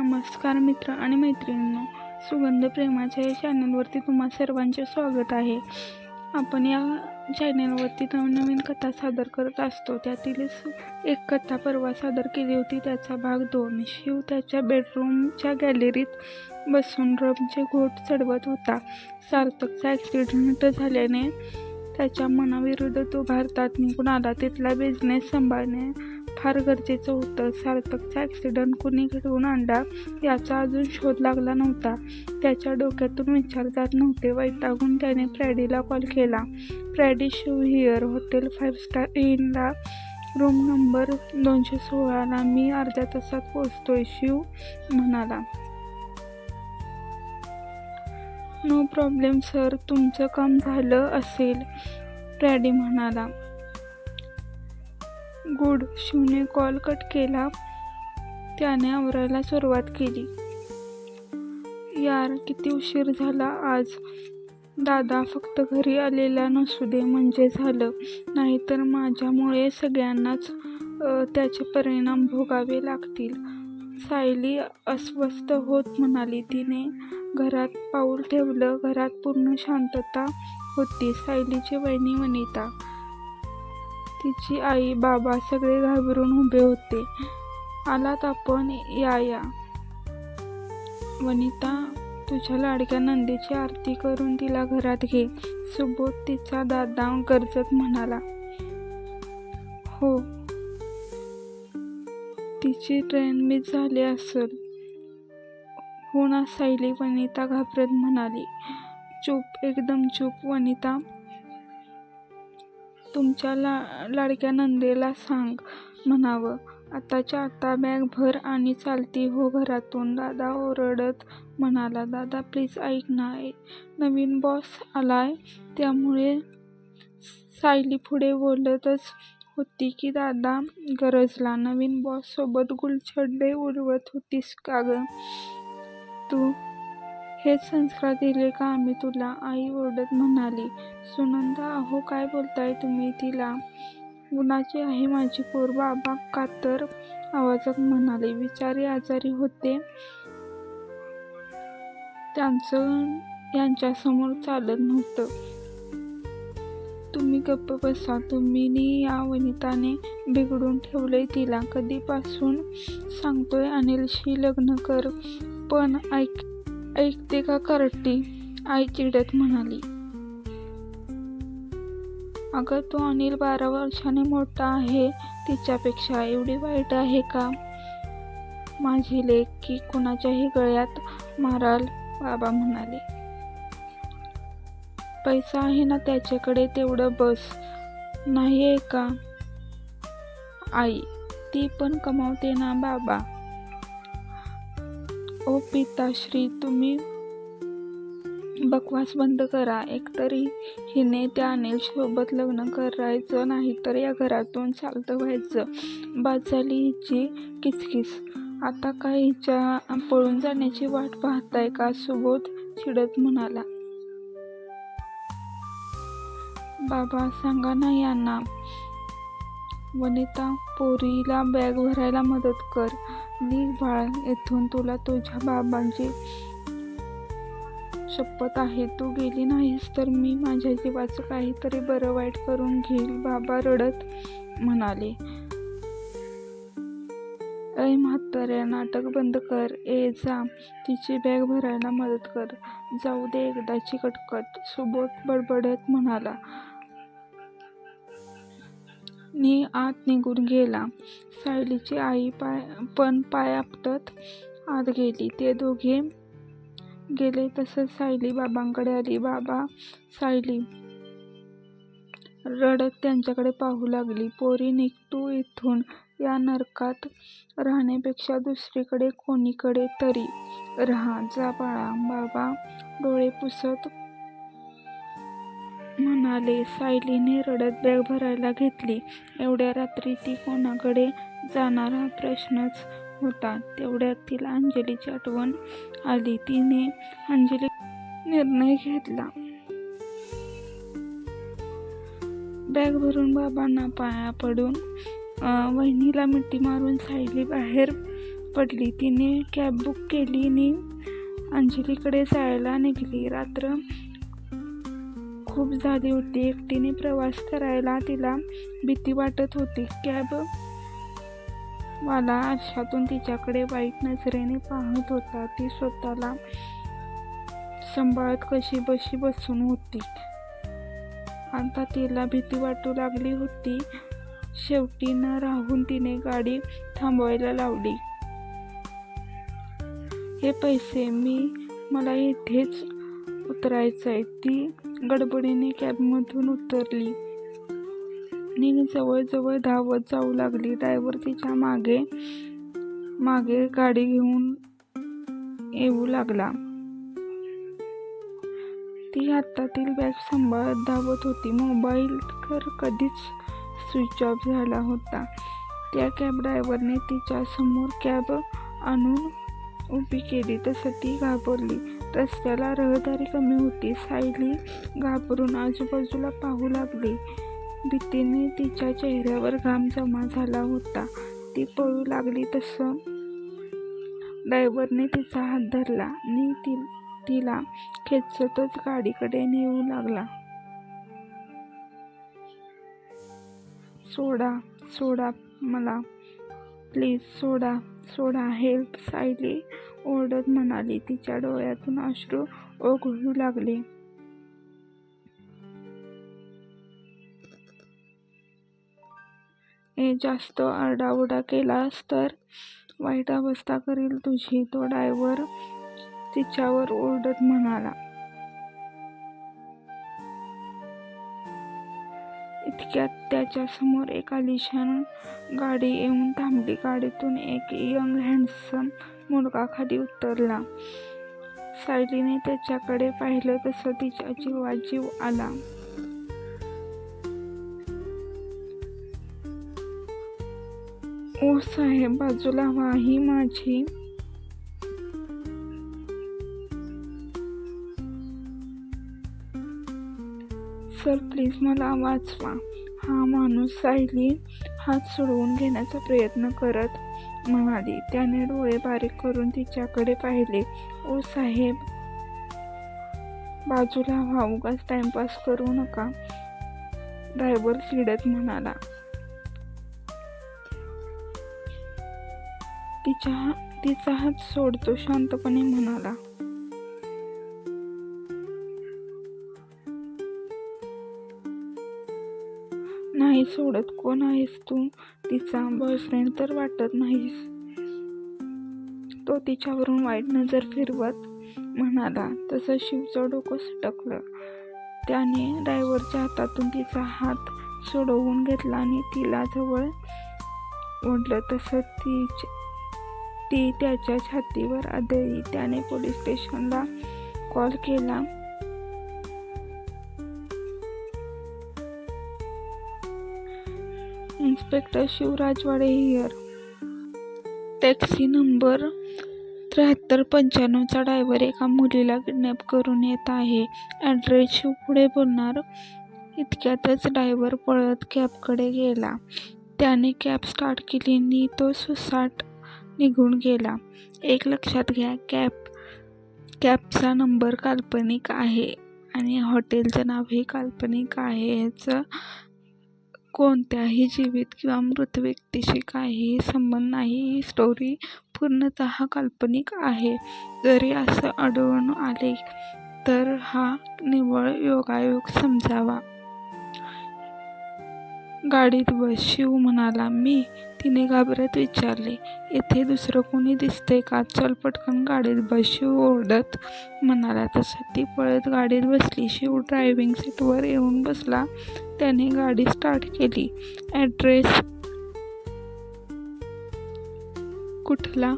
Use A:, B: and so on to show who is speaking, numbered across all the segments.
A: नमस्कार मित्र आणि मैत्रिणींनो, सुगंध प्रेमाच्या या चॅनलवरती तुम्हा सर्वांचे स्वागत आहे. आपण या चॅनलवरती नवनवीन कथा सादर करत असतो. त्यातीलच एक कथा परवा सादर केली होती, त्याचा भाग 2. शिव त्याच्या बेडरूमच्या गॅलरीत बसून रमचे घोट चढवत होता. सार्थकचा ॲक्सिडेंट झाल्याने त्याच्या मनाविरुद्ध तो भारतात निघून आला. तिथला बिझनेस सांभाळणे फार गरजेचं होतं. सार्थकचा ॲक्सिडेंट कुणी घडवून आणला याचा अजून शोध लागला नव्हता. त्याच्या डोक्यातून विचार जात नव्हते. वैतागून त्याने फ्रॅडीला कॉल केला. Freddy, Shiv here, hotel 5 star इनला, रूम नंबर 216ला. मी अर्ध्या तासात पोहोचतोय, शिव म्हणाला. नो प्रॉब्लेम सर, तुमचं काम झालं असेल, फ्रॅडी म्हणाला. गुड. शिवने कॉल कट केला. त्याने आवरायला सुरुवात केली. यार, किती उशीर झाला आज. दादा फक्त घरी आलेला नसू दे म्हणजे झालं, नाहीतर माझ्यामुळे सगळ्यांनाच त्याचे परिणाम भोगावे लागतील. सायली अस्वस्थ होत म्हणाली. तिने घरात पाऊल ठेवलं. घरात पूर्ण शांतता होती. सायलीची वहिनी वनिता, तिची आई, बाबा सगळे घाबरून उभे होते. आलात आपण, या. वनिता, तुझ्या लाडक्या नंदीची आरती करून तिला घरात घे, सुबोध तिचा दादा गरजत म्हणाला. हो, तिची ट्रेन मिस झाली असेल. हो ना सायली, वनिता घाबरत म्हणाली. चूप, एकदम चूप. वनिता, तुमच्या लाडक्या नंदेला सांग म्हणावं, आताच्या आता बॅग भर आणि चालती हो घरातून. दादा ओरडत म्हणाला. दादा प्लीज ऐक ना, नवीन बॉस आलाय. त्यामुळे सायली पुढे बोलतच होती की दादा गरजला. नवीन बॉस सोबत गुलछडे उडवत होतीस का ग तू? हेच संस्कार दिले का आम्ही तुला? आई ओरडत म्हणाली. सुनंदा, अहो काय बोलताय तुम्ही तिला? गुणाची आहे माझी पोर, बाबा कातर आवाजात म्हणाले. बिचारी आजारी होते, त्यांचं यांच्यासमोर चालत नव्हतं. तुम्ही गप्प बसा. तुम्ही या वनिताने बिघडून ठेवलंय तिला. कधीपासून सांगतोय अनिलशी लग्न कर, पण ऐकते का कार्टी? आई चिडत म्हणाली. अगं, तो अनिल 12 वर्षांनी मोठा आहे तिच्यापेक्षा. एवढी वाईट आहे का माझी लेक की कुणाच्याही गळ्यात माराल? बाबा म्हणाले. पैसा आहे ना त्याच्याकडे, तेवढं बस. नाही आहे का आई? ती पण कमावते ना बाबा. ओ पिताश्री, तुम्ही बकवास बंद करा. एकतरी हिने त्या अनिल सोबत लग्न करायचं, नाहीतर या घरातून चालतं व्हायचं. बाद झाली हिची किचकिच. आता काय हिच्या पळून जाण्याची वाट पाहताय का? सुबोध चिडत म्हणाला. बाबा सांगा ना यांना. वनिता, पोरीला बॅग भरायला मदत कर. निघ बाळ येथून, तुला तुझ्या बाबांची शपथ आहे. तू गेली नाहीस तर मी माझ्या जीवाचं काहीतरी बरं वाईट करून घेईल, बाबा रडत म्हणाले. ऐ म्हाताऱ्या, नाटक बंद कर. जा, तिची बॅग भरायला मदत कर. जाऊ दे एकदाची कटकट, सुबोध बडबडत म्हणाला. आत निघून गेला. सायलीची आई पण पाय आपटत आत गेली. ते दोघे गेले तसंच सायली बाबांकडे आली. बाबा, सायली रडत त्यांच्याकडे पाहू लागली. पोरी, निघ तू इथून. या नरकात राहण्यापेक्षा दुसरीकडे कोणीकडे तरी राहा. जा बाळा. बाबा डोळे पुसत म्हणाले. सायलीने रडत बॅग भरायला घेतली. एवढ्या रात्री ती कोणाकडे जाणार हा प्रश्नच होता. तेवढ्यात तिला अंजलीची आठवण आली. तिने अंजली निर्णय घेतला. बॅग भरून बाबांना पाया पडून वहिनीला मिठी मारून सायली बाहेर पडली. तिने कॅब बुक केली आणि अंजलीकडे जायला निघाली. रात्र खूप झाली होती. एकटीने प्रवास करायला तिला भीती वाटत होती. कॅब वाला आरशातून तिच्याकडे वाईट नजरेने पाहत होता. ती स्वतःला सांभाळत कशी बशी बसून होती. आता तिला भीती वाटू लागली होती. शेवटी न राहून तिने गाडी थांबवायला लावली. हे पैसे, मला इथेच उतरायचंय. ती गडबडीने कॅबमधून उतरली आणि जवळजवळ धावत जाऊ लागली. ड्रायव्हर तिच्या मागे गाडी घेऊन येऊ लागला. ती हातातील बॅग सांभाळत धावत होती. मोबाईल तर कधीच स्विच ऑफ झाला होता. त्या कॅब ड्रायव्हरने तिच्या समोर कॅब आणून उभी केली तसं ती घाबरली. रस्त्याला रहदारी कमी होती. सायली घाबरून आजूबाजूला पाहू लागली. भीतीने तिच्या चेहऱ्यावर घाम जमा झाला होता. ती पळू लागली तसं ड्रायव्हरने तिचा हात धरला आणि तिला खेचतच गाडीकडे नेऊ लागला. सोडा मला, प्लीज सोडा, हेल्प, सायली ओरडत म्हणाली. तिच्या डोळ्यातून अश्रू ओघळू लागले. जास्त आरडाओरडा केलास तर वाईट अवस्था करेल तुझी, तो ड्रायव्हर तिच्यावर ओरडत म्हणाला. इतक्यात त्याच्या समोर एक आलिशान गाडी येऊन थांबली. गाडीतून एक यंग हँडसम मुलगा खाली उतरला. सायलीने त्याच्याकडे पाहिलं तसं तिच्या जीवात जीव आला. ओ साहेब, बाजूला व्हा, ही माझी सर, प्लीज मला वाचवा. हा माणूस सायली हात सोडवून घेण्याचा प्रयत्न करत म्हणाली. त्याने डोळे बारीक करून तिच्याकडे पाहिले. ओ साहेब, बाजूला व्हा, उगाच टाइमपास करू नका, ड्रायव्हर चिडत म्हणाला. तिचा हात सोडतो शांतपणे म्हणाला. नाही सोडत. कोण आहेस तू? तिचा बॉयफ्रेंड तर वाटत नाहीस, तो तिच्यावरून वाईट नजर फिरवत म्हणाला. तसं शिवचं डोकं सटकलं. त्याने ड्रायव्हरच्या हातातून तिचा हात सोडवून घेतला आणि तिला जवळ ओढलं. तसं ती त्याच्या छातीवर आदळली. त्याने पोलीस स्टेशनला कॉल केला. Inspector Shivrajwade here. Taxi number 7395चा ड्रायव्हर एका मुलीला किडनॅप करून येत आहे. ॲड्रेस शिव पुढे बोलणार. इतक्यातच ड्रायव्हर पळत कॅबकडे गेला. त्याने कॅब स्टार्ट केली आणि तो सुसाट निघून गेला. एक लक्षात घ्या, कॅबचा नंबर काल्पनिक आहे आणि हॉटेलचं नावही काल्पनिक आहे. ह्याचं कोणत्याही जीवित किंवा मृत व्यक्तीशी काहीही संबंध नाही. ही स्टोरी पूर्णतः काल्पनिक आहे. जरी असं आढळून आले तर हा निव्वळ योगायोग समजावा. गाडीत बस, शिव म्हणाला. मी? तिने घाबरत विचारले. इथे दुसरं कोणी दिसतंय का? चल पटकन गाडीत बस, शिव ओरडत म्हणाला. तसं ती पळत गाडीत बसली. शिव ड्रायव्हिंग सीटवर येऊन बसला. त्याने गाडी स्टार्ट केली. ॲड्रेस कुठला?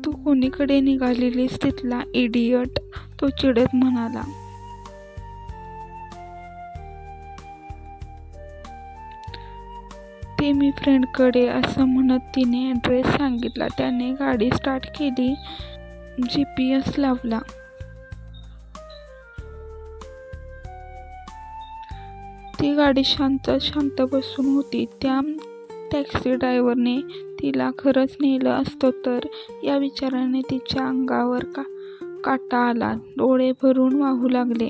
A: तू कोणीकडे निघालेलीस तिथला, इडियट, तो चिडत म्हणाला. ते मी फ्रेंडकडे, असं म्हणत तिने ॲड्रेस सांगितला. त्याने गाडी स्टार्ट केली. GPS लावला. गाडी शांत शांत बसून होती. त्या टॅक्सी ड्रायव्हरने तिला खरंच नेलं असतं तर, या विचाराने तिच्या अंगावर काटा आला. डोळे भरून वाहू लागले.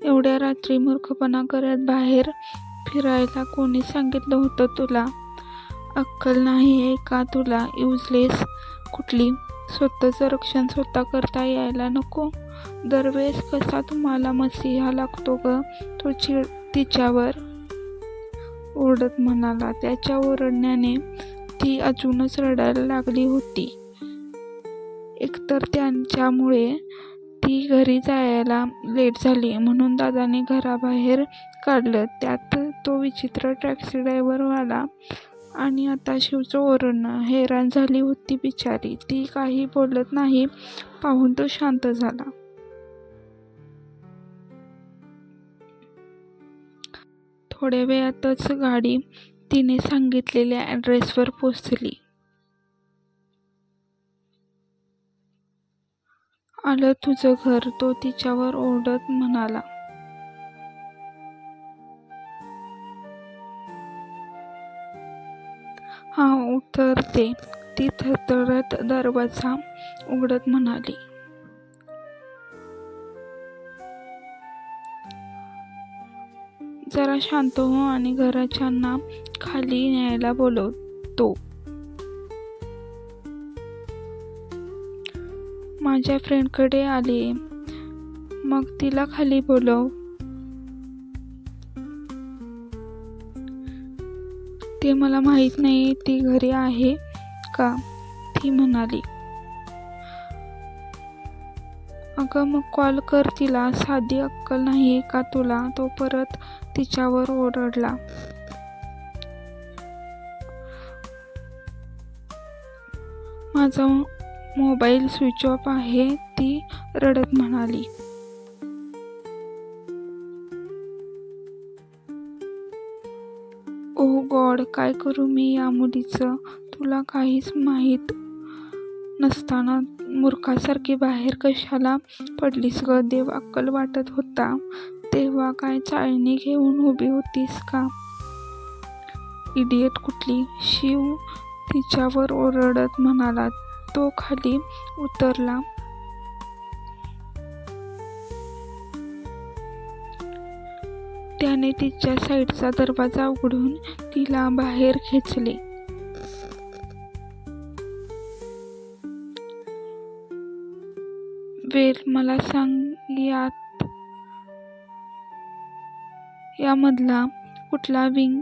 A: एवढ्या रात्री मूर्खपणा करत बाहेर फिरायला कोणी सांगितलं होतं तुला? अक्कल नाहीये का तुला? युजलेस कुठली? स्वतःचं रक्षण स्वतः करता यायला नको? दरवेळेस कसा तुम्हाला मसिहा लागतो ग? तो तिच्यावर ओरडत म्हणाला. त्याच्या ओरडण्याने ती अजूनच रडायला लागली होती. एकतर त्यांच्यामुळे ती घरी जायला लेट झाली म्हणून दादाने घराबाहेर काढलं. त्यात तो विचित्र टॅक्सी ड्रायव्हर आला आणि आता शिवचं ओरडणं. हैराण झाली होती बिचारी. ती काही बोलत नाही पाहून तो शांत झाला. थोड्या वेळातच गाडी तिने सांगितलेल्या ॲड्रेसवर पोचली. आलं तुझं घर, तो तिच्यावर ओरडत म्हणाला. हा उतरते, ती थरथरत दरवाजा उघडत म्हणाली. जरा शांत हो आणि घरच्यांना खाली न्यायला बोलवतो. माझ्या फ्रेंडकडे आले, मग तिला खाली बोलव. ते मला माहित नाही ती घरी आहे का, ती म्हणाली. अगं मग कॉल कर तिला, साधी अक्कल नाही का तुला? तो परत तिच्यावर ओरडला. माझा मोबाईल स्विच ऑफ आहे, ती रडत म्हणाली. ओह गॉड, काय करू मी या मुलीचं? तुला काहीच माहीत नसताना मूर्खासारखी बाहेर कशाला पडलीस ग? देव अक्कल वाटत होता तेव्हा काय चाळणी घेऊन उभी होतीस का? इडियट कुठली! शिव तिच्यावर ओरडत म्हणाला. तो खाली उतरला. त्याने तिच्या साईडचा दरवाजा उघडून तिला बाहेर खेचले. वेल, मला सांग, यामधला कुठला विंग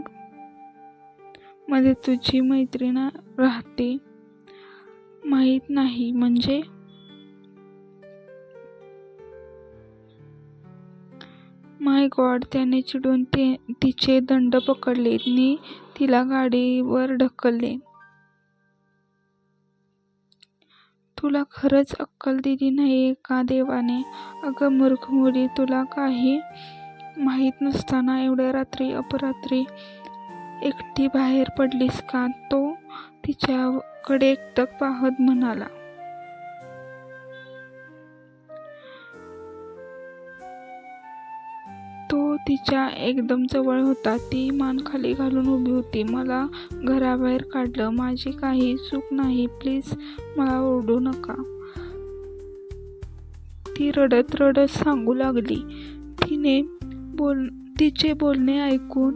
A: मध्ये तुझी मैत्रीण राहते? माहीत नाही म्हणजे? माय गॉड, त्याने चिडून तिचे दंड पकडले नी तिला गाडीवर ढकलले. तुला खरंच अक्कल दिली नाहीये का देवाने? अगं मूर्ख मुली, तुला काही माहीत नसताना एवढ्या रात्री अपरात्री एकटी बाहेर पडलीस का? तो तिच्याकडे एकटक पाहत म्हणाला. तो तिच्या एकदम जवळ होता. ती मान खाली घालून उभी होती. मला घराबाहेर काढलं, माझी काही चूक नाही, प्लीज मला ओरडू नका, ती रडत रडत सांगू लागली. तिचे बोलणे ऐकून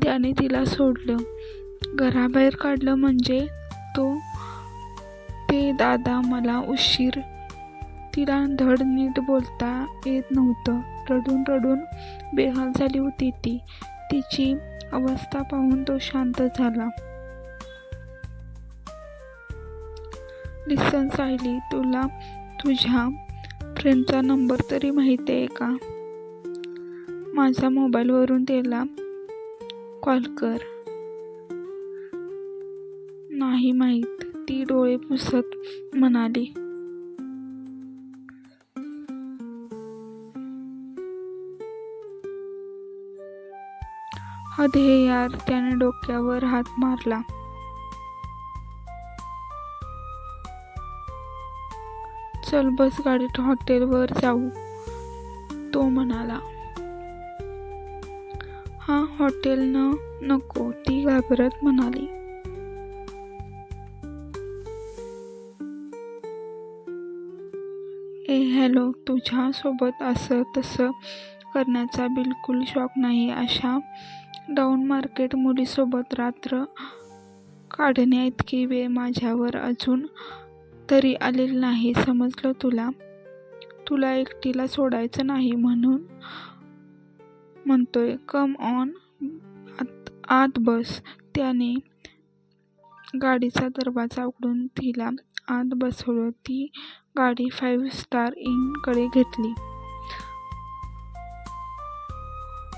A: त्याने तिला सोडलं. घराबाहेर काढलं म्हणजे? ते दादा, मला उशीर. तिला धड नीट बोलता येत नव्हतं. रडून रडून बेहाल झाली होती ती. तिची अवस्था पाहून तो शांत झाला. लिसन सायली, तुला तुझ्या फ्रेंडचा नंबर तरी माहिती आहे का? माझ्या मोबाईलवरून त्याला कॉल कर. नाही माहीत, ती डोळे पुसत म्हणाली. हद हे यार, त्याने डोक्यावर हात मारला. चल चल बस गाडीत हॉटेलवर जाऊ, तो म्हणाला. हा हॉटेल नको, ती घाबरत म्हणाली. हॅलो, तुझ्या सोबत असं तसं करण्याचा बिलकुल शौक नाही. अशा डाऊन मार्केट मुलीसोबत रात्र काढण्या इतकी वेळ माझ्यावर अजून तरी आलेली नाही, समजलं तुला? तुला एकटीला सोडायचं नाही म्हणून म्हणतोय. कम ऑन, आत बस. त्याने गाडीचा दरवाजा उघडून तिला आत बसवलं. ती गाडी 5 स्टार इनकडे घेतली.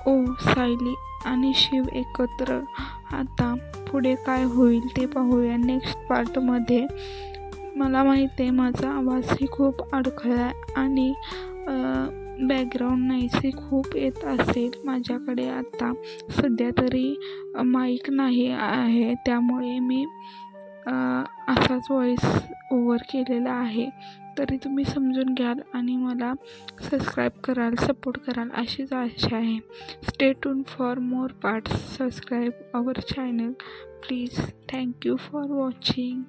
A: ओ, सायली आणि शिव एकत्र. आता पुढे काय होईल ते पाहूया नेक्स्ट पार्टमध्ये. मला माहिती आहे माझा आवाजही खूप अडखळला आणि बॅकग्राऊंड नॉईजही खूप येत असेल. माझ्याकडे आता सध्या तरी माईक नाही आहे, त्यामुळे मी असाच व्हॉईस ओव्हर केलेला आहे. तरी तुम्ही समजून घ्याल आणि मला सबस्क्राईब कराल, सपोर्ट कराल अशीच आशा आहे. Stay tune for more parts. Subscribe our channel please. Thank you for watching.